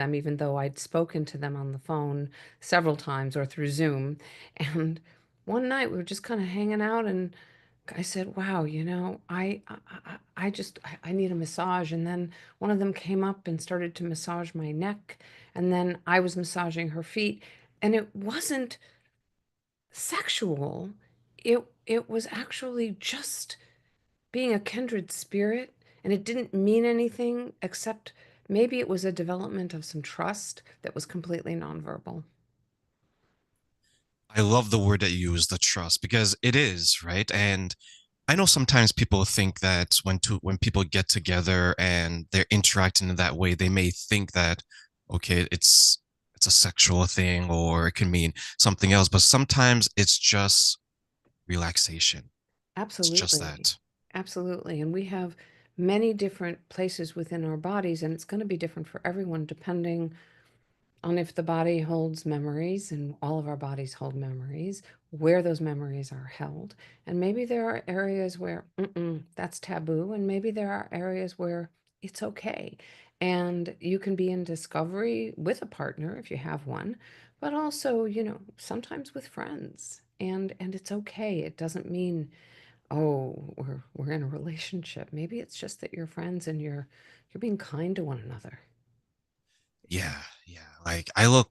them, even though I'd spoken to them on the phone several times or through Zoom. And one night we were just kind of hanging out, and I said, "Wow, I need a massage." And then one of them came up and started to massage my neck, and then I was massaging her feet, and it wasn't sexual. It was actually just being a kindred spirit, and it didn't mean anything except maybe it was a development of some trust that was completely nonverbal. I love the word that you use, the trust, because it is, right? And I know sometimes people think that when people get together and they're interacting in that way, they may think that, okay, it's a sexual thing or it can mean something else, but sometimes it's just relaxation. It's just Absolutely. that. Absolutely. And we have many different places within our bodies, and it's going to be different for everyone depending on if the body holds memories, and all of our bodies hold memories, where those memories are held. And maybe there are areas where that's taboo, and maybe there are areas where it's okay. And you can be in discovery with a partner if you have one, but also, sometimes with friends. And it's okay. It doesn't mean, oh, we're in a relationship. Maybe it's just that you're friends and you're being kind to one another. Yeah, yeah. Like I look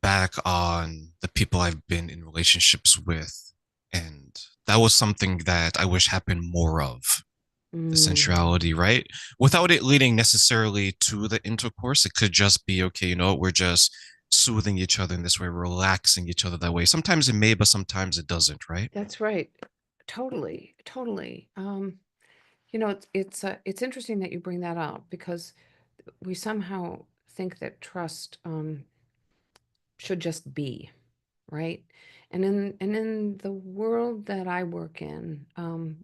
back on the people I've been in relationships with, and that was something that I wish happened more of. The Mm. sensuality, right? Without it leading necessarily to the intercourse, it could just be okay, we're just soothing each other in this way, relaxing each other that way. Sometimes it may, but sometimes it doesn't, right? That's right. Totally, totally. It's interesting that you bring that up because we somehow think that trust should just be, right? And in the world that I work in,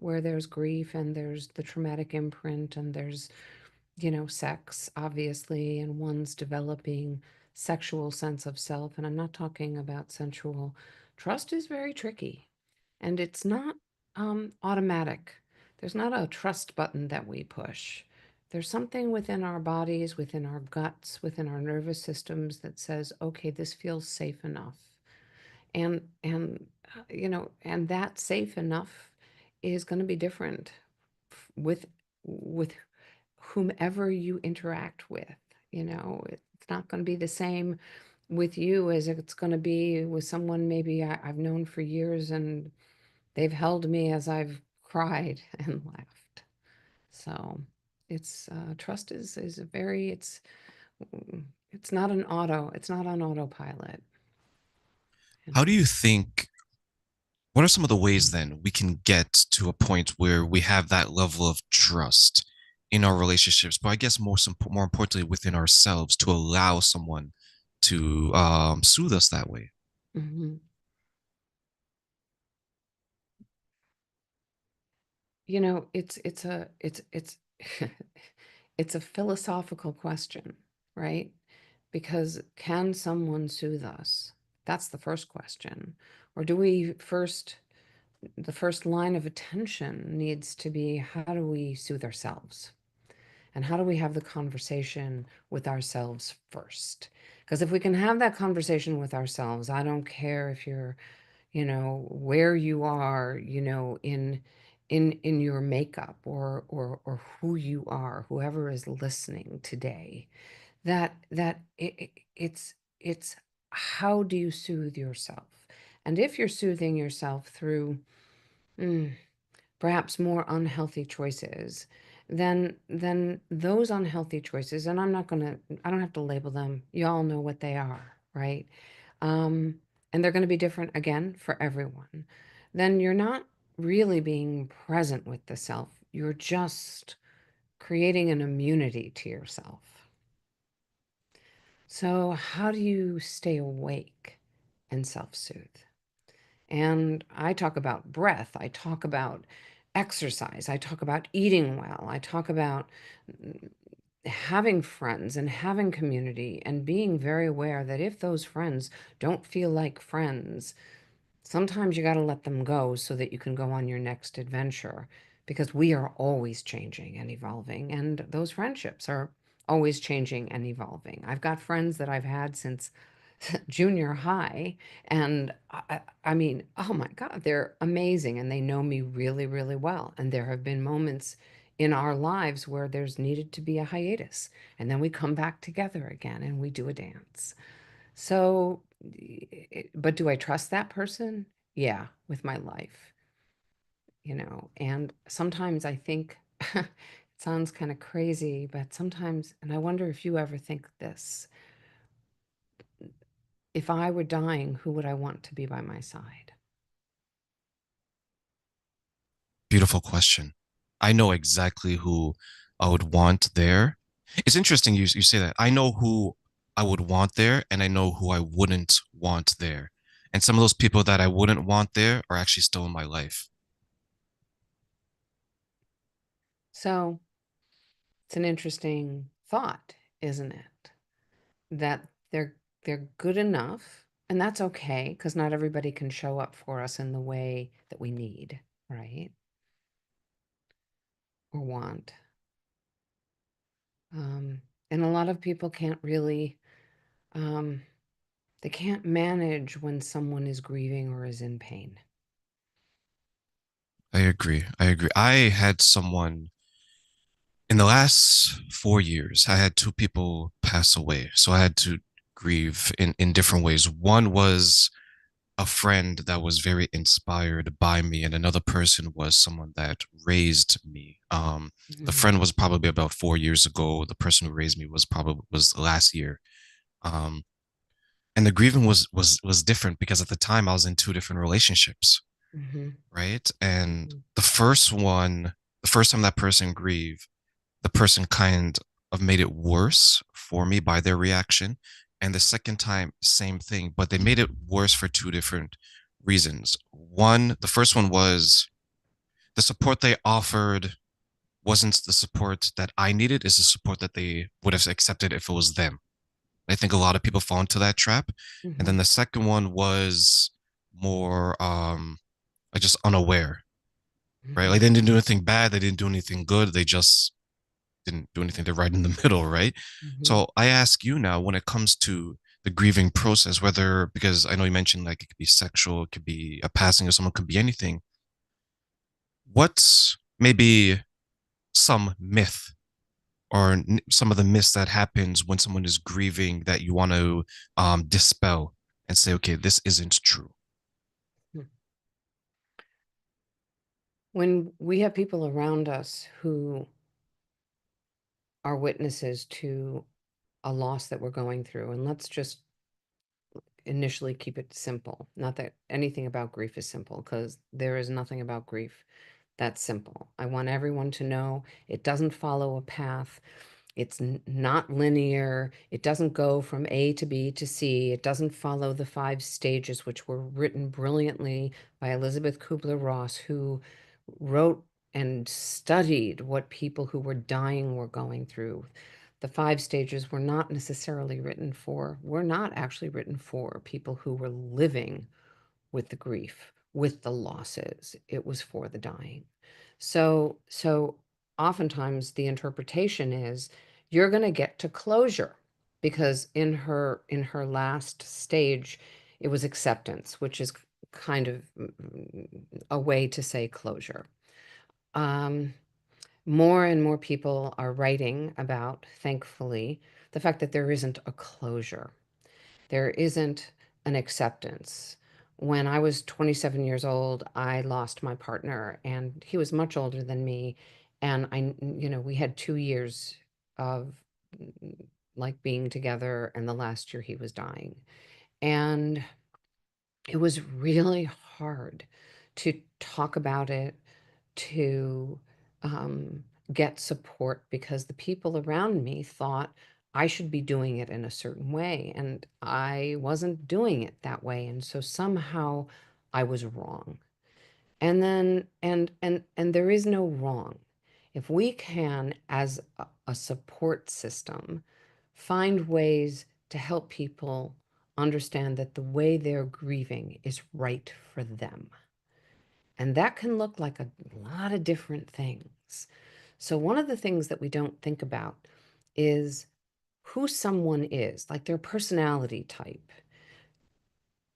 where there's grief and there's the traumatic imprint and there's sex, obviously, and one's developing sexual sense of self. And I'm not talking about sensual. Trust is very tricky, and it's not automatic. There's not a trust button that we push. There's something within our bodies, within our guts, within our nervous systems that says, okay, this feels safe enough. And that safe enough is going to be different with whomever you interact with. It's not going to be the same with you as it's going to be with someone maybe I've known for years, and they've held me as I've cried and laughed. So it's trust is a very it's not an auto, it's not on autopilot. How do And you think, what are some of the ways then we can get to a point where we have that level of trust in our relationships, but I guess more importantly within ourselves to allow someone to soothe us that way? mhm. It's it's a philosophical question, right? Because can someone soothe us? That's the first question. Or do we first, the first line of attention needs to be, how do we soothe ourselves? And how do we have the conversation with ourselves first? Because if we can have that conversation with ourselves, I don't care if you're, where you are, in your makeup, or who you are, whoever is listening today, it's how do you soothe yourself? And if you're soothing yourself through mm, perhaps more unhealthy choices, then those unhealthy choices, and I don't have to label them. You all know what they are, right? Um, and they're going to be different again for everyone. Then you're not really being present with the self. You're just creating an immunity to yourself. So, how do you stay awake and self soothe? And I talk about breath, I talk about exercise, I talk about eating well, I talk about mm, having friends and having community and being very aware that if those friends don't feel like friends, sometimes you got to let them go so that you can go on your next adventure, because we are always changing and evolving, and those friendships are always changing and evolving. I've got friends that I've had since junior high, and I mean, oh my God, they're amazing and they know me really, really well. And there have been moments in our lives where there's needed to be a hiatus, and then we come back together again and we do a dance. So, but do I trust that person? Yeah, with my life, and sometimes I think it sounds kind of crazy, but sometimes, and I wonder if you ever think this, if I were dying, who would I want to be by my side? Beautiful question. I know exactly who I would want there. It's interesting you say that. I know who I would want there, and I know who I wouldn't want there. And some of those people that I wouldn't want there are actually still in my life. So it's an interesting thought, isn't it? That they're good enough, and that's okay because not everybody can show up for us in the way that we need, right? Or want. Um, and a lot of people can't really, um, they can't manage when someone is grieving or is in pain. I agree. I agree. I had someone in the last 4 years, I had two people pass away. So I had to grieve in different ways. One was a friend that was very inspired by me, and another person was someone that raised me. The Mhm. friend was probably about 4 years ago. The person who raised me was last year. Um, and the grieving was different because at the time I was in two different relationships, Mhm. right? And Mhm. the first time that person grieved, the person kind of made it worse for me by their reaction. And the second time, same thing, but they made it worse for two different reasons. The first one was the support they offered wasn't the support that I needed, is the support that they would have accepted if it was them. I think a lot of people fall into that trap. And then Mhm. the second one was more like just unaware, right? Like Mhm. they didn't do anything bad, they didn't do anything good, they just didn't do anything. They're right in the middle, right? Mhm. So I ask you now, when it comes to the grieving process, whether, because I know you mentioned like it could be sexual, it could be a passing of someone, it could be anything. What's maybe some myth or some of the myths that happens when someone is grieving that you want to dispel and say, okay, this isn't true? Mhm. When we have people around us who are witnesses to a loss that we're going through, and let's just initially keep it simple. Not that anything about grief is simple, because there is nothing about grief that's simple. I want everyone to know it doesn't follow a path. It's not linear. It doesn't go from A to B to C. It doesn't follow the five stages, which were written brilliantly by Elizabeth Kubler-Ross, who wrote and studied what people who were dying were going through. The five stages were not actually written for people who were living with the grief, with the losses. It was for the dying. So oftentimes the interpretation is you're going to get to closure, because in her last stage it was acceptance, which is kind of a way to say closure. Um, More and more people are writing about, thankfully, the fact that there isn't a closure. There isn't an acceptance. When I was 27 years old, I lost my partner, and he was much older than me. And we had 2 years of like being together, and the last year he was dying. And it was really hard to talk about it, to get support, because the people around me thought I should be doing it in a certain way, and I wasn't doing it that way. And so somehow I was wrong. And then, and there is no wrong. If we can, as a support system, find ways to help people understand that the way they're grieving is right for them. And that can look like a lot of different things. So, one of the things that we don't think about is who someone is, like their personality type,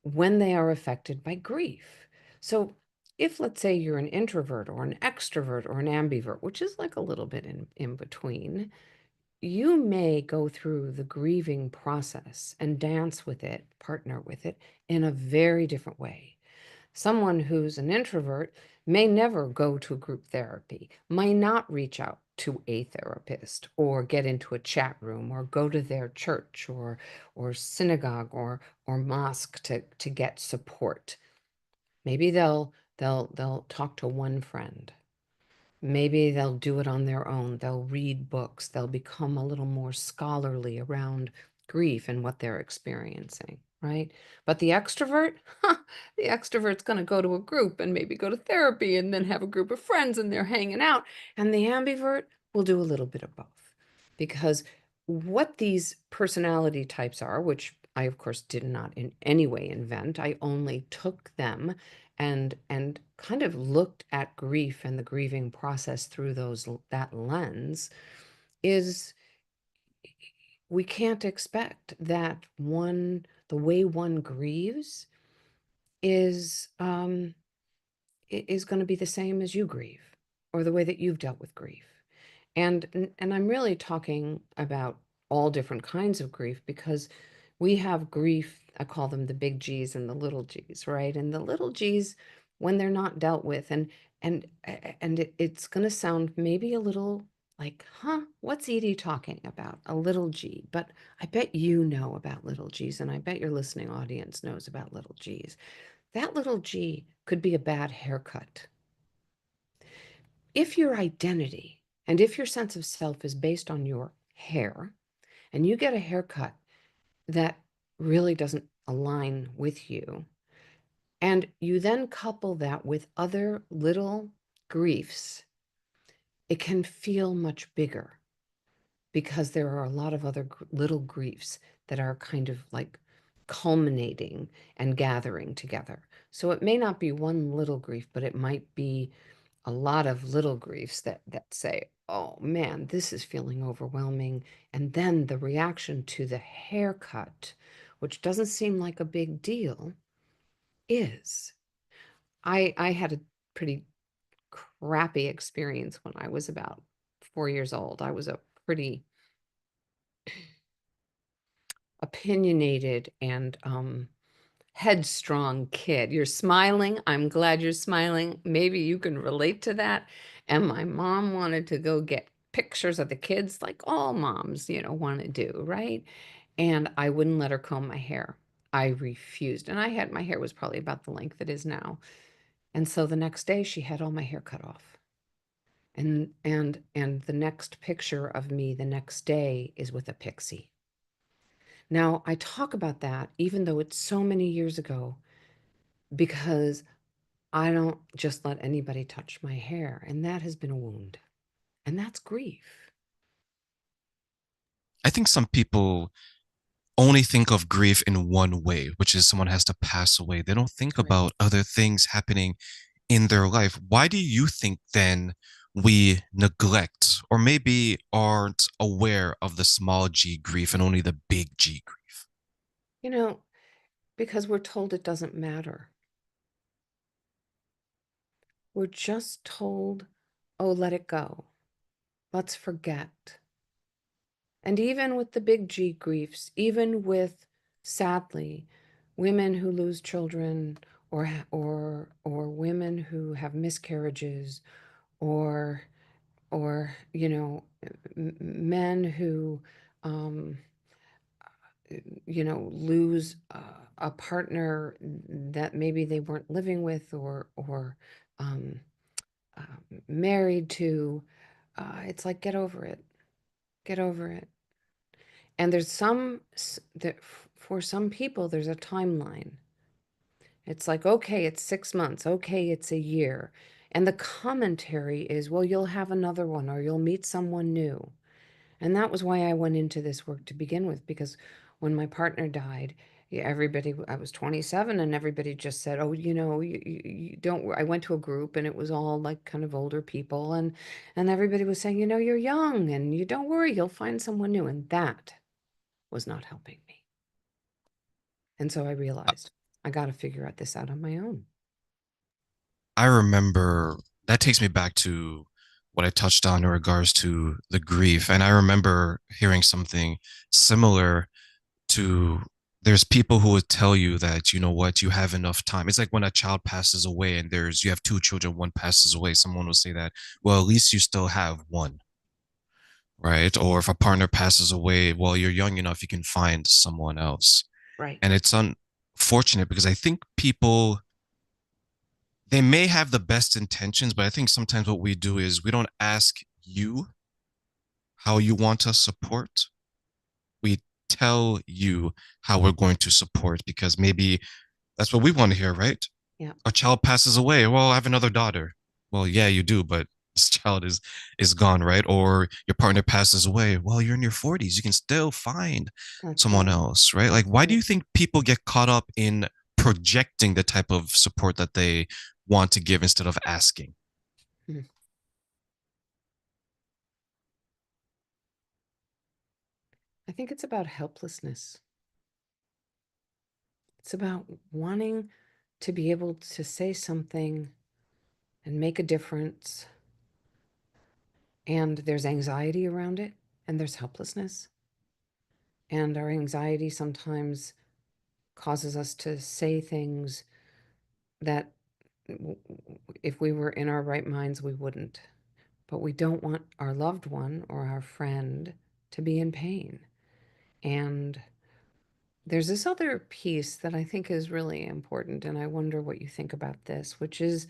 when they are affected by grief. So, if let's say you're an introvert or an extrovert or an ambivert, which is like a little bit in between, you may go through the grieving process and dance with it, partner with it in a very different way. Someone who's an introvert may never go to group therapy, might not reach out to a therapist or get into a chat room or go to their church or synagogue or mosque to get support. Maybe they'll talk to one friend. Maybe they'll do it on their own. They'll read books. They'll become a little more scholarly around grief and what they're experiencing, right? But the extrovert, the extrovert's going to go to a group and maybe go to therapy and then have a group of friends and they're hanging out. And the ambivert will do a little bit of both. Because what these personality types are, which I, of course, did not in any way invent, I only took them and kind of looked at grief and the grieving process through that lens, is we can't expect that the way one grieves is is going to be the same as you grieve or the way that you've dealt with grief. And I'm really talking about all different kinds of grief because we have grief, I call them the big G's and the little G's, right? And the little G's, when they're not dealt with, it's going to sound maybe a little like, huh, what's Edie talking about? A little G. But I bet you know about little G's, and I bet your listening audience knows about little G's. That little G could be a bad haircut. If your identity and if your sense of self is based on your hair, and you get a haircut that really doesn't align with you, and you then couple that with other little griefs, it can feel much bigger because there are a lot of other little griefs that are kind of like culminating and gathering together. So it may not be one little grief, but it might be a lot of little griefs that say, oh man, this is feeling overwhelming. And then the reaction to the haircut, which doesn't seem like a big deal, is. I had a pretty crappy experience when I was about 4 years old. I was a pretty opinionated and headstrong kid. You're smiling. I'm glad you're smiling. Maybe you can relate to that. And my mom wanted to go get pictures of the kids, like all moms, want to do, right? And I wouldn't let her comb my hair. I refused. And my hair was probably about the length it is now. And so the next day she had all my hair cut off. And the next picture of me the next day is with a pixie. Now, I talk about that even though it's so many years ago because I don't just let anybody touch my hair, and that has been a wound, and that's grief. I think some people only think of grief in one way, which is someone has to pass away. They don't think Right. about other things happening in their life. Why do you think then we neglect or maybe aren't aware of the small g grief and only the big G grief? You know, because we're told it doesn't matter. We're just told, oh, let it go. Let's forget. And even with the big G griefs, even with, sadly, women who lose children or women who have miscarriages or men who um, lose a partner that maybe they weren't living with or um, uh, married to. It's like, get over it, get over it. And there's that for some people there's a timeline. It's like, okay, it's 6 months, okay, it's a year, and the commentary is, well, you'll have another one or you'll meet someone new. And that was why I went into this work to begin with, because when my partner died, Yeah, everybody, I was 27 and everybody just said, "Oh, you don't I went to a group and it was all like kind of older people and everybody was saying, "You're young and you don't worry, you'll find someone new." And that was not helping me. And so I realized I got to figure out this out on my own. I remember that takes me back to what I touched on in regards to the grief. And I remember hearing something similar to there's people who would tell you that, you know what, you have enough time. It's like when a child passes away and you have two children, one passes away, someone will say that, well, at least you still have one, right? Or if a partner passes away, well, you're young enough, you can find someone else. Right. And it's unfortunate because I think people they may have the best intentions, but I think sometimes what we do is we don't ask you how you want to support. We tell you how we're going to support because maybe that's what we want to hear, right? Yeah. A child passes away. Well, I have another daughter. Well, yeah, you do, but this child is gone, right? Or your partner passes away. Well, you're in your 40s. You can still find That's someone right. else, right? Like, That's why do right. you think people get caught up in projecting the type of support that they want to give instead of asking? Hmm. I think it's about helplessness. It's about wanting to be able to say something and make a difference. And there's anxiety around it, and there's helplessness. And our anxiety sometimes causes us to say things that if we were in our right minds, we wouldn't. But we don't want our loved one or our friend to be in pain. And there's this other piece that I think is really important, and I wonder what you think about this, which is,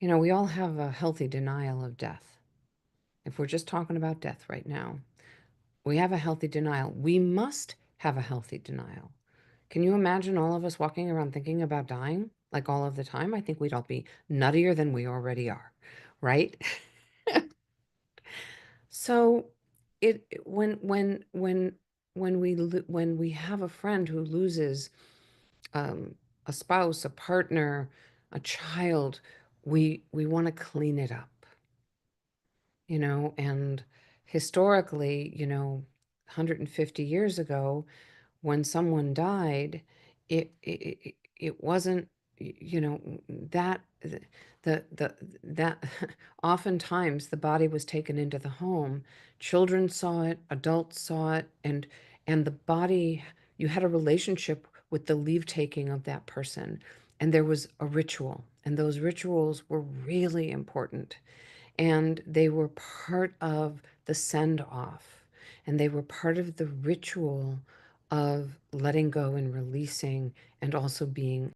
we all have a healthy denial of death. If we're just talking about death right now, we have a healthy denial. We must have a healthy denial. Can you imagine all of us walking around thinking about dying like all of the time? I think we'd all be nuttier than we already are, right? So when we have a friend who loses um, a spouse, a partner, a child, we want to clean it up, and historically, 150 years ago, when someone died, it wasn't, that the that oftentimes the body was taken into the home. Children saw it, adults saw it, and the body, you had a relationship with the leave taking of that person, and there was a ritual, and those rituals were really important, and they were part of the send off, and they were part of the ritual of letting go and releasing and also being